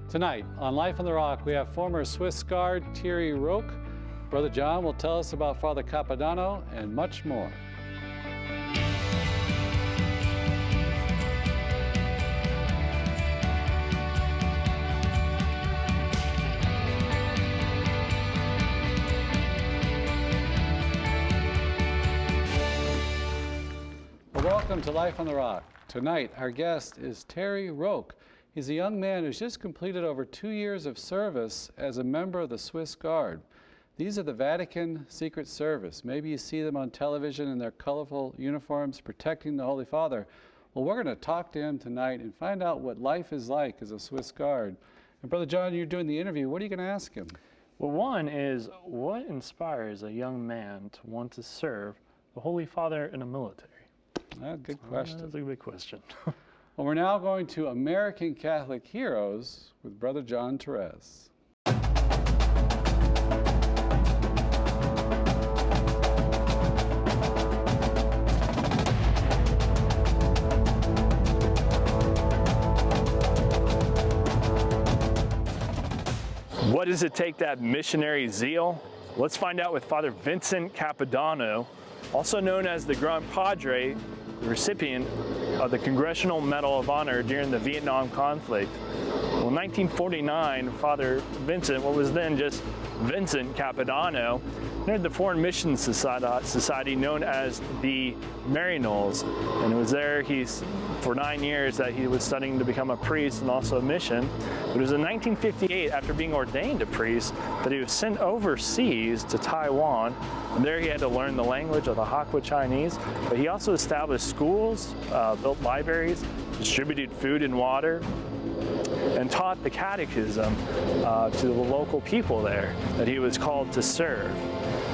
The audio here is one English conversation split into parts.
Tonight on Life on the Rock, we have former Swiss Guard Thierry Roch. Brother John will tell us about Father Capodanno and much more. Well, welcome to Life on the Rock. Tonight, our guest is Thierry Roch. He's a young man who's just completed over 2 years of service as a member of the Swiss Guard. These are the Vatican Secret Service. Maybe you see them on television in their colorful uniforms protecting the Holy Father. Well, we're going to talk to him tonight and find out what life is like as a Swiss Guard. And Brother John, you're doing the interview. What are you going to ask him? Well, one is, what inspires a young man to want to serve the Holy Father in the military? Good question. That's a big question. Well, we're now going to American Catholic Heroes with Brother John Therese. What does it take to have missionary zeal? Let's find out with Father Vincent Capodanno, also known as the Grand Padre, the recipient of the Congressional Medal of Honor during the Vietnam conflict. Well, in 1949, Father Vincent, what was then just Vincent Capodanno, entered the Foreign Mission Society known as the Maryknols. And it was there for 9 years that he was studying to become a priest and also a mission. But it was in 1958, after being ordained a priest, that he was sent overseas to Taiwan. And there he had to learn the language of the Hakka Chinese. But he also established schools, built libraries, distributed food and water, and taught the catechism to the local people there that he was called to serve.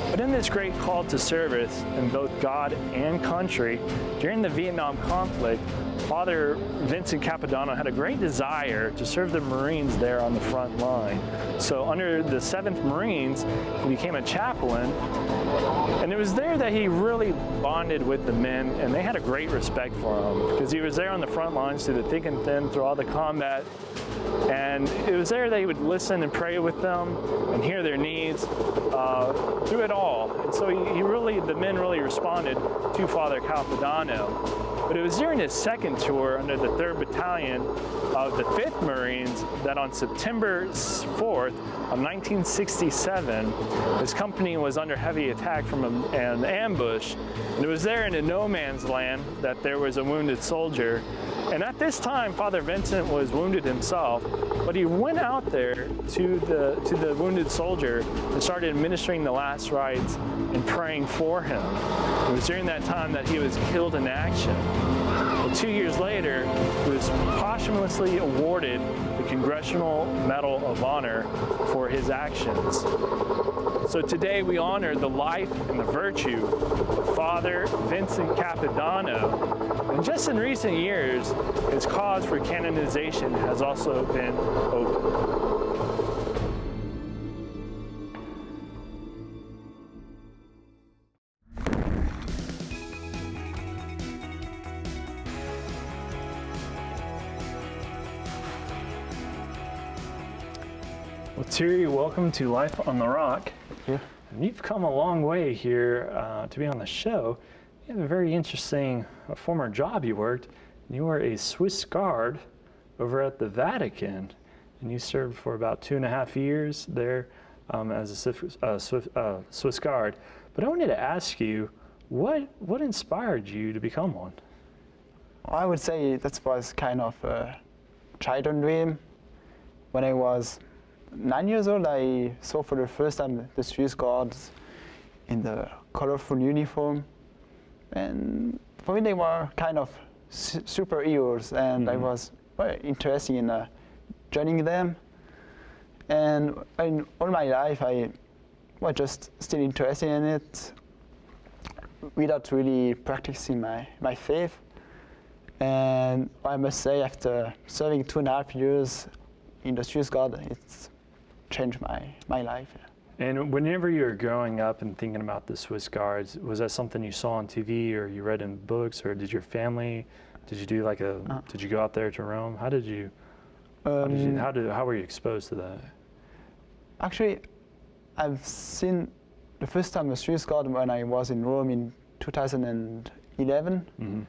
But in this great call to service in both God and country, during the Vietnam conflict, Father Vincent Capodanno had a great desire to serve the Marines there on the front line. So under the 7th Marines, he became a chaplain, and it was there that he really bonded with the men, and they had a great respect for him because he was there on the front lines through the thick and thin, through all the combat. And it was there that he would listen and pray with them and hear their needs through it all. And so the men really responded to Father Capodanno. But it was during his second tour under the 3rd Battalion of the 5th Marines that on September 4th of 1967, his company was under heavy attack from an ambush. And it was there in a no man's land that there was a wounded soldier. And at this time, Father Vincent was wounded himself, but he went out there to the wounded soldier and started administering the last rites and praying for him. It was during that time that he was killed in action. Well, 2 years later, he was posthumously awarded the Congressional Medal of Honor for his actions. So today we honor the life and the virtue of Father Vincent Capodanno. And just in recent years, his cause for canonization has also been opened. Well, Thierry, welcome to Life on the Rock. Yeah. And you've come a long way here to be on the show. You have a very interesting former job you worked. You were a Swiss Guard over at the Vatican, and you served for about 2.5 years there as a Swiss Guard. But I wanted to ask you, what inspired you to become one? Well, I would say that was kind of a childhood dream. When I was 9 years old, I saw for the first time the Swiss Guards in the colorful uniform. And for me, they were kind of superheroes, and I was very interested in joining them. And all my life, I was just still interested in it without really practicing my faith. And I must say, after serving 2.5 years in the Swiss Guard, it's changed my life. And whenever you were growing up and thinking about the Swiss Guards, was that something you saw on TV or you read in books, or did your family, did you do like did you go out there to Rome? How did you How were you exposed to that? Actually, I've seen the first time the Swiss God when I was in Rome in 2011. Mm-hmm.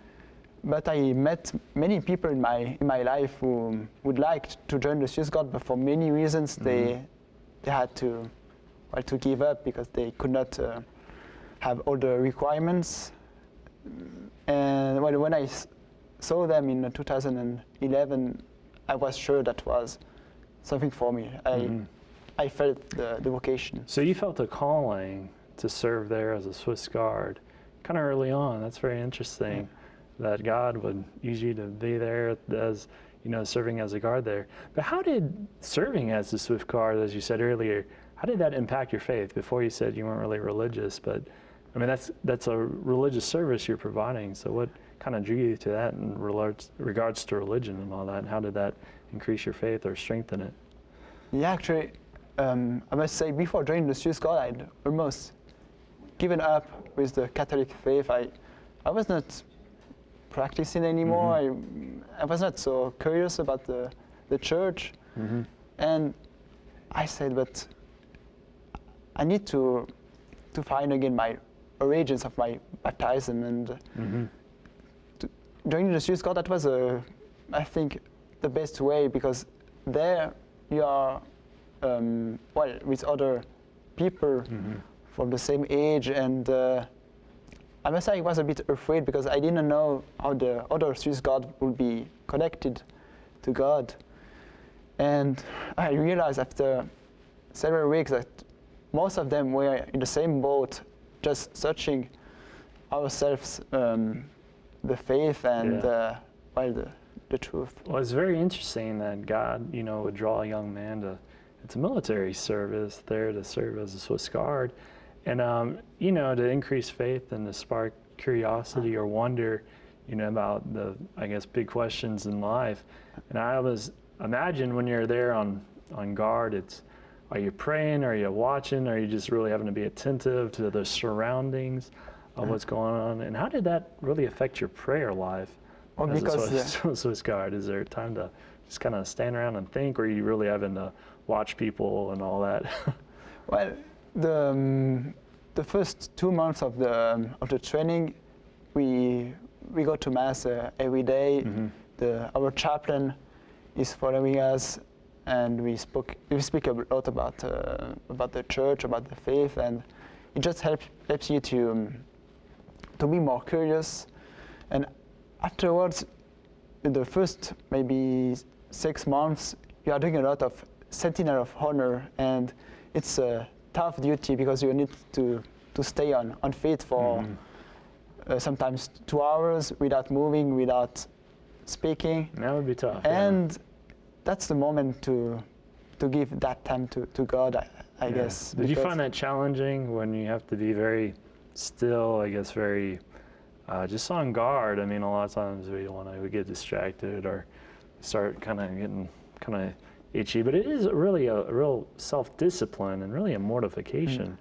But I met many people in my life who would like to join the Swiss God, but for many reasons they had to give up because they could not have all the requirements. And when I saw them in 2011, I was sure that was something for me. I felt the vocation. So you felt a calling to serve there as a Swiss Guard kind of early on. That's very interesting. That God would use you to be there as, serving as a guard there. But how did serving as a Swiss Guard, as you said earlier, how did that impact your faith? Before you said you weren't really religious, but I mean, that's a religious service you're providing. So what kind of drew you to that in regards to religion and all that? And how did that increase your faith or strengthen it? Yeah, actually, I must say before joining the Swiss Guard, I'd almost given up with the Catholic faith. I was not practicing anymore. I was not so curious about the church. And I said, but I need to find again my origins of my baptism. And joining the Swiss Guard, that was, I think, the best way, because there you are with other people from the same age, and I must say I was a bit afraid because I didn't know how the other Swiss Guard would be connected to God. And I realized after several weeks that most of them were in the same boat, just searching ourselves, the faith and the truth. Well, it's very interesting that God, would draw a young man to it's a military service there to serve as a Swiss Guard, and to increase faith and to spark curiosity or wonder, about the, I guess, big questions in life. And I always imagine when you're there on guard, are you praying, are you watching, are you just really having to be attentive to the surroundings of what's going on? And how did that really affect your prayer life as a Swiss Guard? Is there time to just kind of stand around and think, or are you really having to watch people and all that? Well, the first 2 months of the training, we go to mass every day. Our chaplain is following us, and we speak a lot about the church, about the faith, and it just helps you to be more curious. And afterwards, in the first maybe 6 months, you are doing a lot of sentinel of honor, and it's a tough duty because you need to stay on feet for sometimes 2 hours without moving, without speaking. That would be tough. And that's the moment to give that time to God, I guess. Did you find that challenging when you have to be very still, I guess, very just on guard? I mean, a lot of times we get distracted or start kind of getting itchy, but it is really a real self-discipline and really a mortification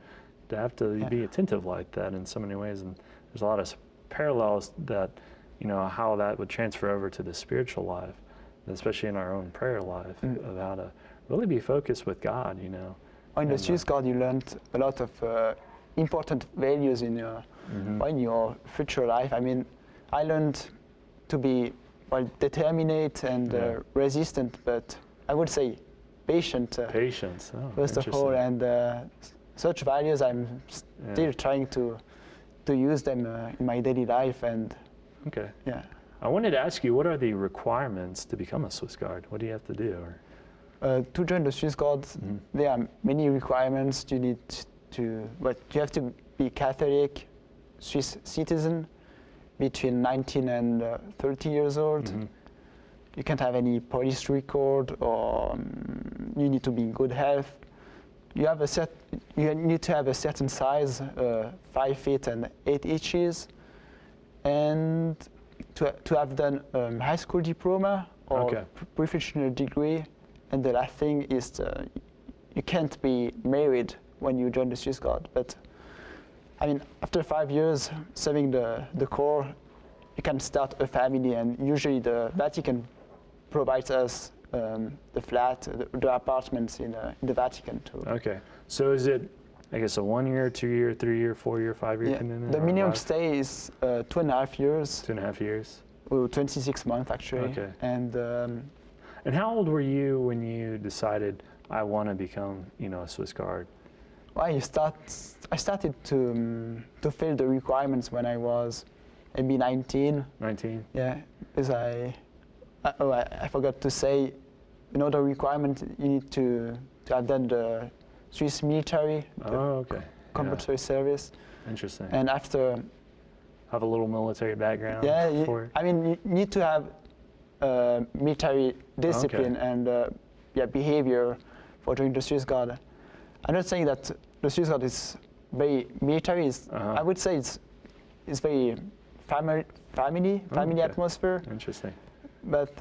to have to be attentive like that in so many ways. And there's a lot of parallels that, how that would transfer over to the spiritual life, especially in our own prayer life, of how to really be focused with God, In the Swiss Guard, you learned a lot of important values in your future life. I mean, I learned to be determined and resistant, but I would say patient. Patience, first of all, and such values I'm still trying to use them in my daily life. And I wanted to ask you, what are the requirements to become a Swiss Guard? What do you have to do? To join the Swiss Guard, there are many requirements. You have to be Catholic, Swiss citizen, between 19 and 30 years old. You can't have any police record, or you need to be in good health. You need to have a certain size, 5 feet and 8 inches, and to have done high school diploma or professional degree. And the last thing is you can't be married when you join the Swiss Guard. But I mean, after 5 years serving the Corps, you can start a family, and usually the Vatican provides us the flat, the apartments in the Vatican too. Okay. So is it, I guess, a 1 year, 2 year, 3 year, 4 year, 5 year commitment? The or minimum life? stay is 2.5 years. 2.5 years. Well, 26 months actually. Okay. And And how old were you when you decided I want to become, a Swiss Guard? well, I started to fill the requirements when I was maybe 19. 19? Yeah, because I forgot to say, the requirement you need to have done the Swiss military, the Oh, okay. compulsory service, Interesting. and after, Have a little military background? yeah, you need to have military discipline and behavior for doing the Swiss Guard. I'm not saying that the Swiss Guard is very military. I would say it's very family Okay. atmosphere. Interesting. But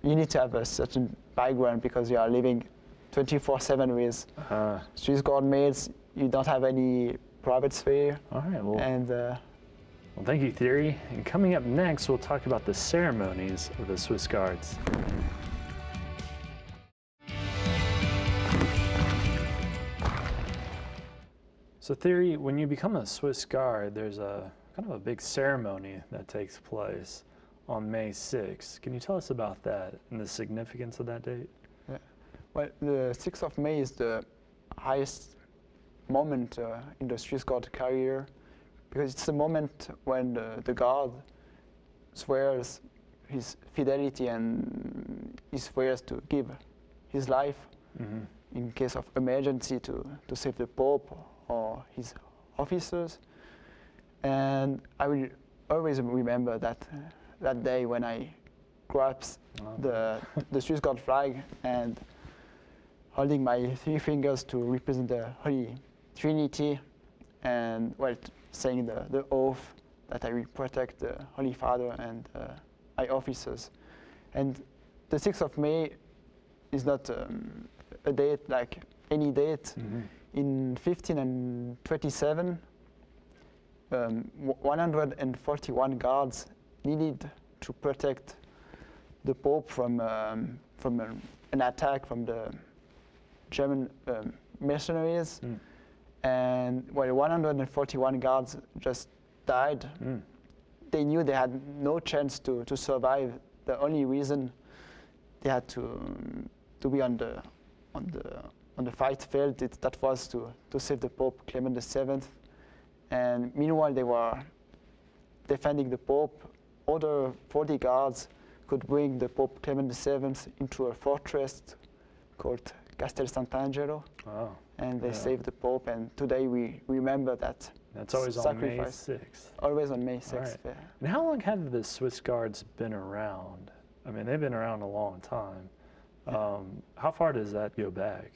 you need to have a certain background because you are living 24/7 with Swiss Guard mates. You don't have any private sphere. All right. Well, And well, thank you, Thierry. And coming up next, we'll talk about the ceremonies of the Swiss Guards. So, Thierry, when you become a Swiss Guard, there's a kind of a big ceremony that takes place on May 6th. Can you tell us about that and the significance of that date? well, the 6th of May is the highest moment in the Swiss Guard career because it's the moment when the guard swears his fidelity and he swears to give his life in case of emergency to save the Pope or his officers. And I will always remember that day when I grasped the Swiss Guard flag and holding my 3 fingers to represent the Holy Trinity and saying the oath that I will protect the Holy Father and my officers. And the 6th of May is not a date like any date. In 1527, 141 guards needed to protect the Pope from an attack from the German mercenaries. And 141 guards just died. They knew they had no chance to survive. The only reason they had to be on the fight field that was to save the Pope Clement VII. And meanwhile they were defending the Pope. Other 40 guards could bring the Pope Clement VII into a fortress called Castel Sant'Angelo. Wow. And they saved the Pope, and today we remember that. That's always sacrifice. on May 6th. Always on May 6th. All right. Yeah. And how long have the Swiss Guards been around? I mean, they've been around a long time. How far does that go back?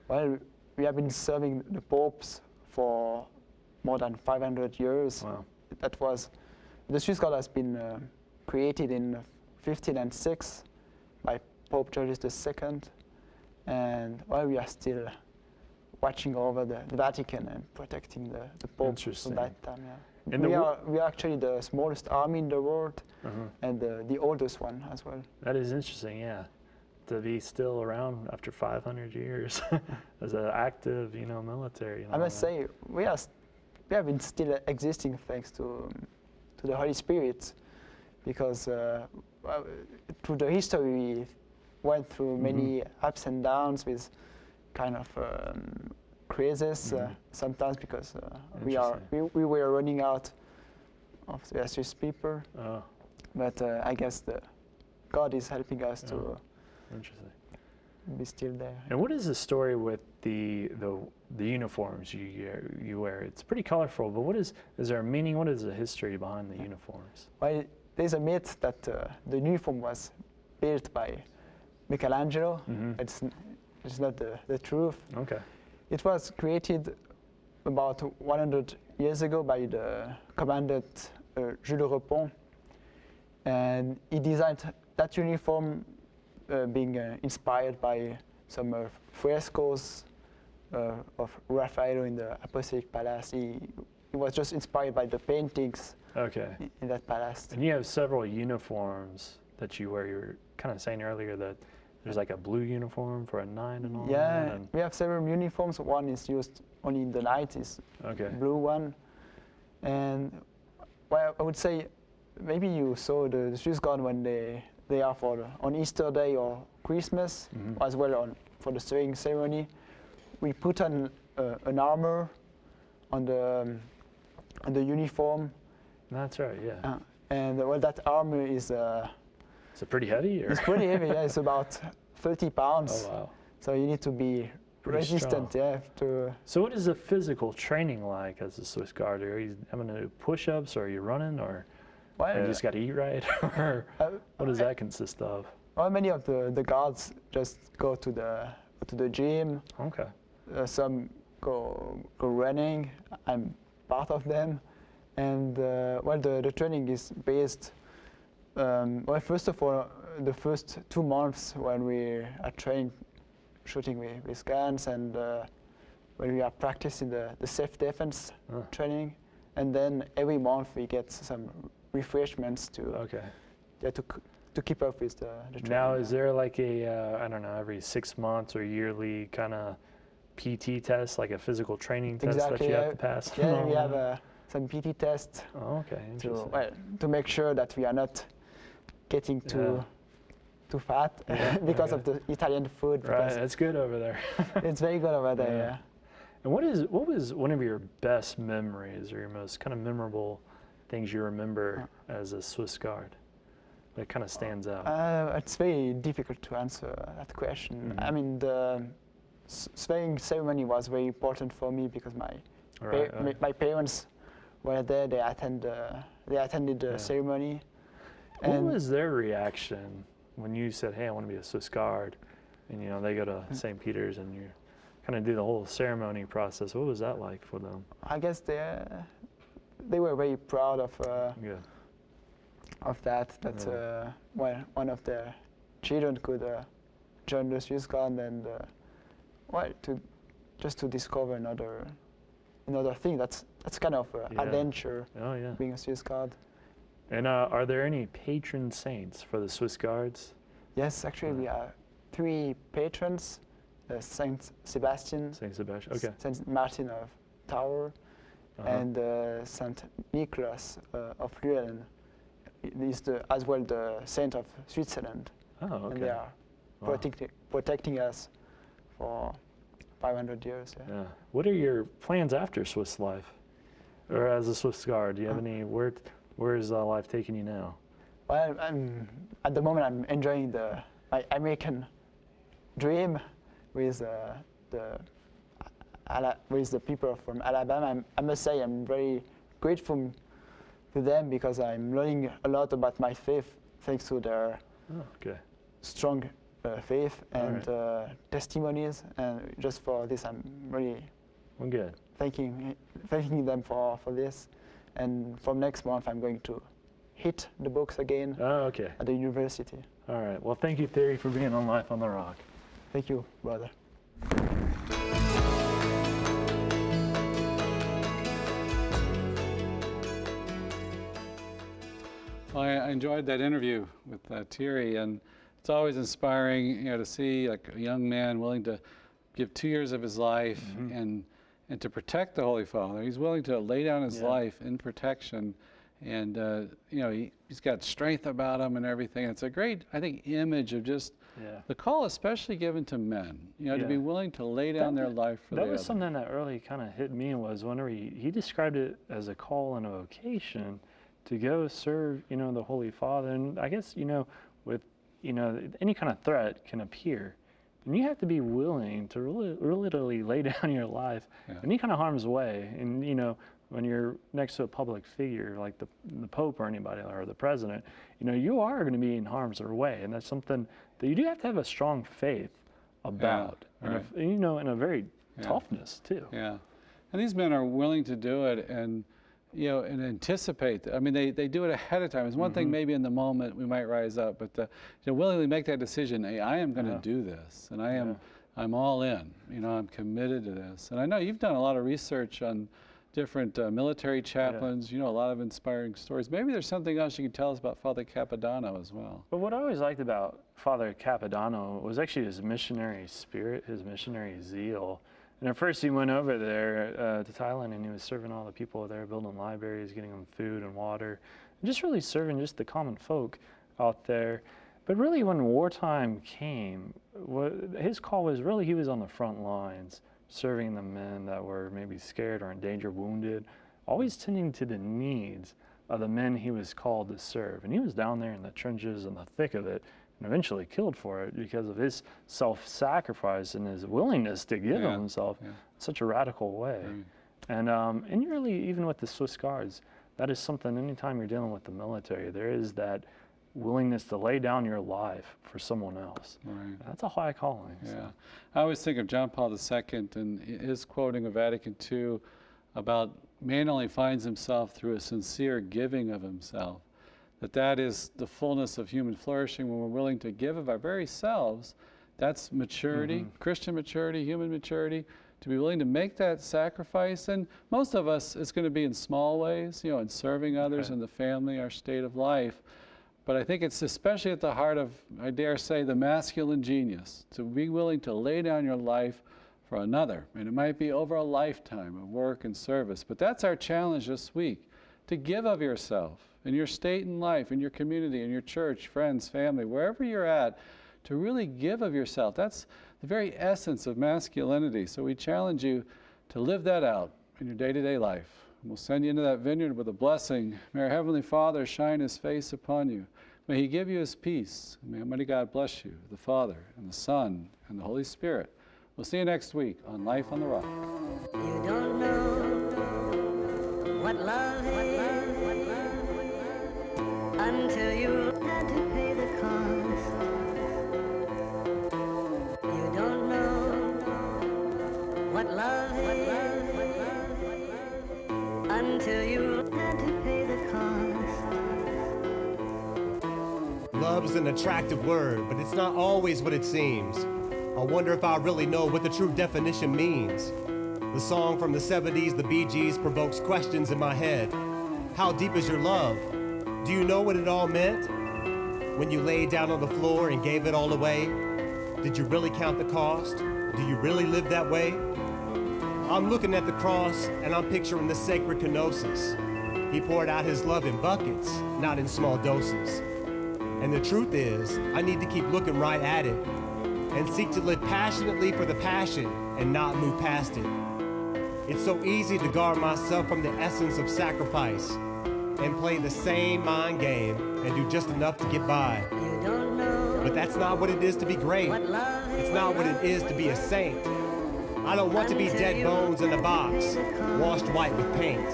Well, we have been serving the popes for more than 500 years. Wow. The Swiss Guard has been created in 1506 by Pope George II, and we are still watching over the Vatican and protecting the Pope from that time. Yeah. And we are actually the smallest army in the world and the oldest one as well. That is interesting, yeah. To be still around after 500 years as an active, military. I must say, we have been still existing thanks to the Holy Spirit, because through the history we went through many ups and downs with kind of crises sometimes because we were running out of the Swiss people. But I guess God is helping us to be still there. And what is the story with the uniforms you wear? It's pretty colorful, but is there a meaning? What is the history behind the uniforms? Well, there's a myth that the uniform was built by Michelangelo. It's not the truth. Okay. It was created about 100 years ago by the commandant Jules Repon, and he designed that uniform being inspired by some frescoes of Raphael in the Apostolic Palace. He was just inspired by the paintings in that palace. And you have several uniforms that you wear. You were kind of saying earlier that there's like a blue uniform for at night and all that? Yeah, And, we have several uniforms. One is used only in the night, is okay. blue one. And well, I would say maybe you saw the Swiss Guard when they are on Easter Day or Christmas, as well for the sewing ceremony. We put on an armor on the uniform. That's right, yeah. And well, that armor is Is it pretty heavy? Or? it's pretty heavy. Yeah, it's about 30 pounds. Oh, wow. So you need to be Pretty resistant. strong. Yeah. So what is the physical training like as a Swiss Guard? Are you having to do push-ups, or are you running, or Well, you just got to eat right? Or what does that consist of? well, many of the guards just go to the gym. Okay. Some go running. I'm part of them. And well, the training is based. Well, first of all, the first 2 months when we are shooting with guns, and when we are practicing the self-defense training, and then every month we get some refreshments Okay. to keep up with the training. Now, is there like I don't know, every 6 months or yearly kind of PT test, like a physical training test that you have to pass? Yeah, we have some PT tests Oh, okay, interesting. to make sure that we are not getting too fat because of the Italian food. Right, that's good over there. It's very good over there. Yeah. And what was one of your best memories or your most kind of memorable things you remember as a Swiss Guard that kind of stands out? It's very difficult to answer that question. I mean, the swearing ceremony was very important for me because my parents were there. They attended the ceremony. What was their reaction when you said, "Hey, I want to be a Swiss Guard," and they go to St. Peter's and you kind of do the whole ceremony process? What was that like for them? I guess they were very proud of that. That well, one of their children could join the Swiss Guard, and well, to discover another thing. That's kind of adventure. Oh yeah. Being a Swiss Guard. And are there any patron saints for the Swiss Guards? Yes, actually we have 3 patrons: Saint Sebastian, Saint Sebastian. Okay. Saint Martin of Tours, and Saint Nicholas of Luynes. He's as well the saint of Switzerland. Oh, okay. And they are protecting us for 500 years. Yeah. What are your plans after Swiss life, or as a Swiss Guard? Do you have any? Where is life taking you now? Well, at the moment I'm enjoying my American dream with the people from Alabama. I must say I'm very grateful to them because I'm learning a lot about my faith thanks to their strong faith and testimonies. And just for this, I'm really thanking them for this. And from next month, I'm going to hit the books again at the university. All right. Well, thank you, Thierry, for being on Life on the Rock. Thank you, brother. Well, I enjoyed that interview with Thierry, and it's always inspiring, to see like a young man willing to give 2 years of his life and to protect the Holy Father. He's willing to lay down his life in protection, and he's got strength about him and everything. It's a great, I think, image of just the call, especially given to men, to be willing to lay down their life for the other. That was something that really kind of hit me, was whenever he described it as a call and a vocation to go serve, the Holy Father. And I guess, with, any kind of threat can appear. And you have to be willing to literally lay down your life any kind of harm's way. And, when you're next to a public figure like the Pope or anybody, or the President, you are going to be in harm's way. And that's something that you do have to have a strong faith about. And, and a very toughness, too. Yeah. And these men are willing to do it and anticipate. I mean, they do it ahead of time. It's one thing maybe in the moment we might rise up, but willingly make that decision. Hey, I am going to do this, and I'm all in. I'm committed to this. And I know you've done a lot of research on different military chaplains. You know, a lot of inspiring stories. Maybe there's something else you can tell us about Father Capodanno as well. But what I always liked about Father Capodanno was actually his missionary spirit, his missionary zeal. And at first he went over there to Thailand, and he was serving all the people there, building libraries, getting them food and water, and just really serving just the common folk out there. But really when wartime came, his call was really, he was on the front lines, serving the men that were maybe scared or in danger, wounded, always tending to the needs of the men he was called to serve. And he was down there in the trenches in the thick of it, and eventually killed for it because of his self-sacrifice and his willingness to give himself in such a radical way. And really, even with the Swiss Guards, that is something, anytime you're dealing with the military, there is that willingness to lay down your life for someone else. That's a high calling. So. I always think of John Paul II and his quoting of Vatican II about man only finds himself through a sincere giving of himself. That is the fullness of human flourishing when we're willing to give of our very selves. That's maturity, Christian maturity, human maturity, to be willing to make that sacrifice. And most of us, it's going to be in small ways, you know, in serving others in the family, our state of life. But I think it's especially at the heart of, I dare say, the masculine genius, to be willing to lay down your life for another. And it might be over a lifetime of work and service. But that's our challenge this week, to give of yourself in your state in life, in your community, in your church, friends, family, wherever you're at, to really give of yourself. That's the very essence of masculinity. So we challenge you to live that out in your day-to-day life. And we'll send you into that vineyard with a blessing. May our Heavenly Father shine His face upon you. May He give you His peace. May Almighty God bless you, the Father, and the Son, and the Holy Spirit. We'll see you next week on Life on the Rock. You don't know what love is until you had to pay the cost. You don't know what love is until you had to pay the cost. Love's an attractive word, but it's not always what it seems. I wonder if I really know what the true definition means. The song from the 70s, the Bee Gees, provokes questions in my head. How deep is your love? Do you know what it all meant? When you laid down on the floor and gave it all away, did you really count the cost? Do you really live that way? I'm looking at the cross and I'm picturing the sacred kenosis. He poured out His love in buckets, not in small doses. And the truth is, I need to keep looking right at it and seek to live passionately for the passion and not move past it. It's so easy to guard myself from the essence of sacrifice and play the same mind game and do just enough to get by. But that's not what it is to be great. It's not what it is to be a saint. I don't want to be dead bones in a box, washed white with paint.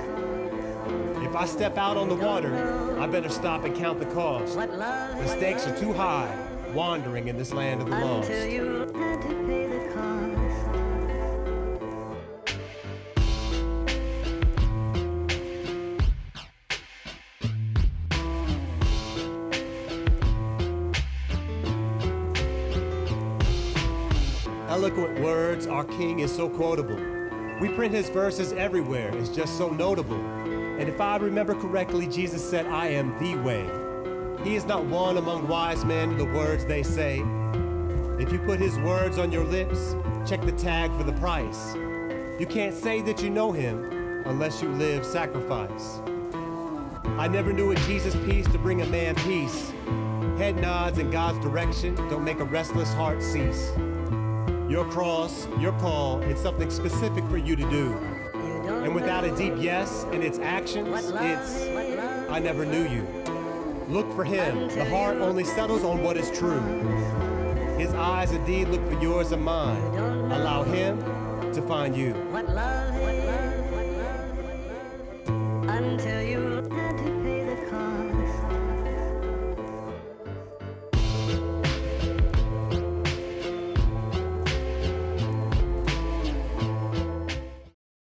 If I step out on the water, I better stop and count the cost. The stakes are too high, wandering in this land of the lost. Until you had to pay the cost. Eloquent words, our King is so quotable. We print His verses everywhere, it's just so notable. And if I remember correctly, Jesus said, I am the way. He is not one among wise men, the words they say. If you put His words on your lips, check the tag for the price. You can't say that you know Him unless you live sacrifice. I never knew a Jesus piece to bring a man peace. Head nods in God's direction don't make a restless heart cease. Your cross, your call, it's something specific for you to do. And without a deep yes in its actions, it's, I never knew you. Look for Him. The heart only settles on what is true. His eyes indeed look for yours and mine. Allow Him to find you. What love is